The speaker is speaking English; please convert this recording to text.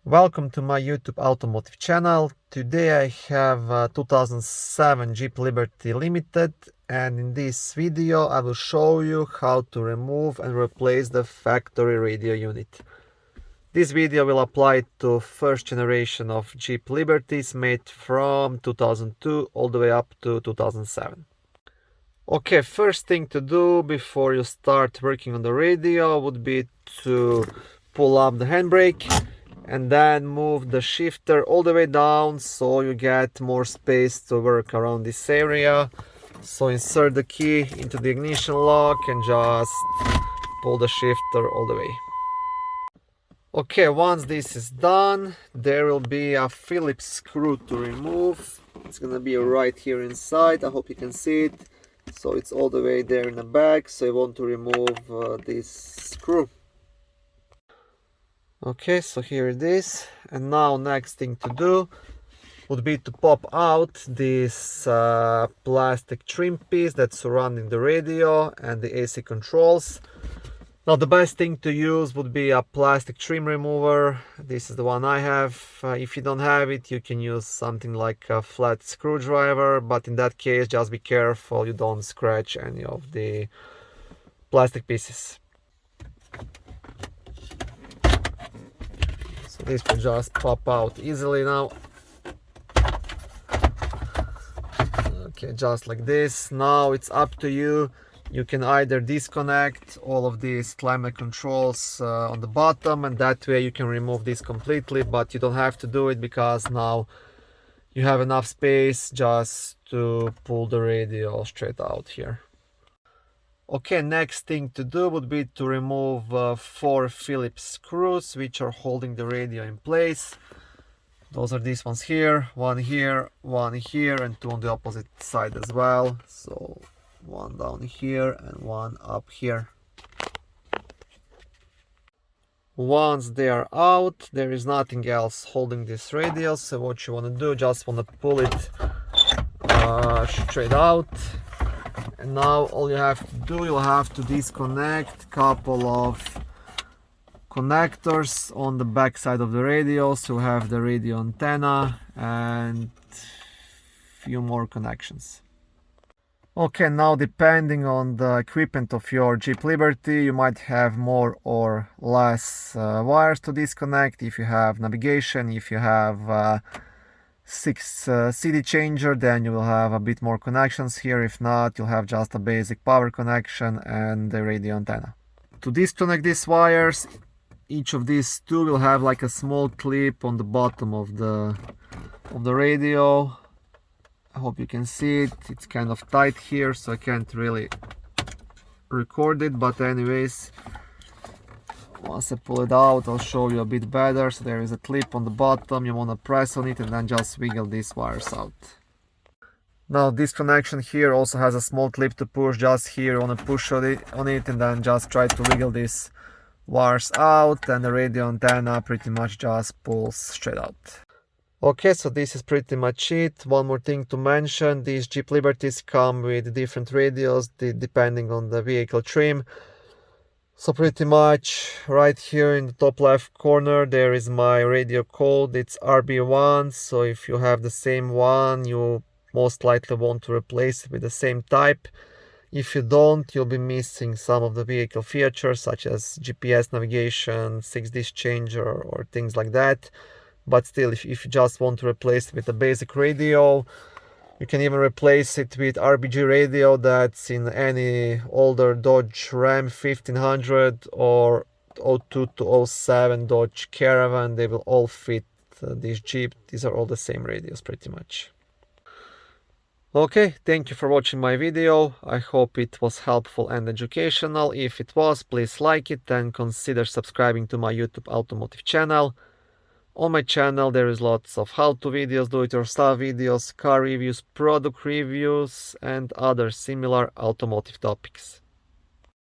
Welcome to my YouTube automotive channel. Today I have a 2007 Jeep Liberty Limited, and in this video I will show you how to remove and replace the factory radio unit. This video will apply to first generation of Jeep Liberties made from 2002 all the way up to 2007. Okay, first thing to do before you start working on the radio would be to pull up the handbrake and then move the shifter all the way down so you get more space to work around this area. So insert the key into the ignition lock and just pull the shifter all the way. Okay, once this is done, there will be a Phillips screw to remove. It's gonna be right here inside. I hope you can see it. So it's all the way there in the back, so you want to remove this screw. Okay, so here it is, and now next thing to do would be to pop out this plastic trim piece that's surrounding the radio and the AC controls. Now the best thing to use would be a plastic trim remover. This is the one I have. If you don't have it, you can use something like a flat screwdriver, but in that case just be careful you don't scratch any of the plastic pieces. So this will just pop out easily now. Okay, just like this. Now it's up to you. You can either disconnect all of these climate controls on the bottom, and that way you can remove this completely, but you don't have to do it because now you have enough space just to pull the radio straight out here. Okay, next thing to do would be to remove 4 Phillips screws which are holding the radio in place. Those are these ones here, one here, and 2 on the opposite side as well. So one down here and one up here. Once they are out, there is nothing else holding this radio, so what you want to do, just want to pull it straight out. And now all you have to do, you'll have to disconnect a couple of connectors on the back side of the radio, so you have the radio antenna and few more connections. Okay, now depending on the equipment of your Jeep Liberty, you might have more or less wires to disconnect. If you have navigation, if you have 6 CD changer, then you will have a bit more connections here. If not, you'll have just a basic power connection and the radio antenna. To disconnect these wires, each of these 2 will have like a small clip on the bottom of the radio. I hope you can see it. It's kind of tight here, so I can't really record it, but anyways, once I pull it out, I'll show you a bit better. So there is a clip on the bottom, you want to press on it and then just wiggle these wires out. Now this connection here also has a small clip to push. Just here you want to push on it and then just try to wiggle these wires out, and the radio antenna pretty much just pulls straight out. Okay, so this is pretty much it. One more thing to mention, these Jeep Liberties come with different radios depending on the vehicle trim. So pretty much right here in the top left corner there is my radio code. It's RB1, so if you have the same one, you most likely want to replace it with the same type. If you don't, you'll be missing some of the vehicle features such as GPS navigation, 6-dish changer or things like that. But still, if you just want to replace it with a basic radio, you can even replace it with RBG radio that's in any older Dodge Ram 1500 or 02 to 07 Dodge Caravan. They will all fit this Jeep. These are all the same radios pretty much. Okay, thank you for watching my video. I hope it was helpful and educational. If it was, please like it and consider subscribing to my YouTube automotive channel. On my channel there is lots of how-to videos, do-it-yourself videos, car reviews, product reviews and other similar automotive topics.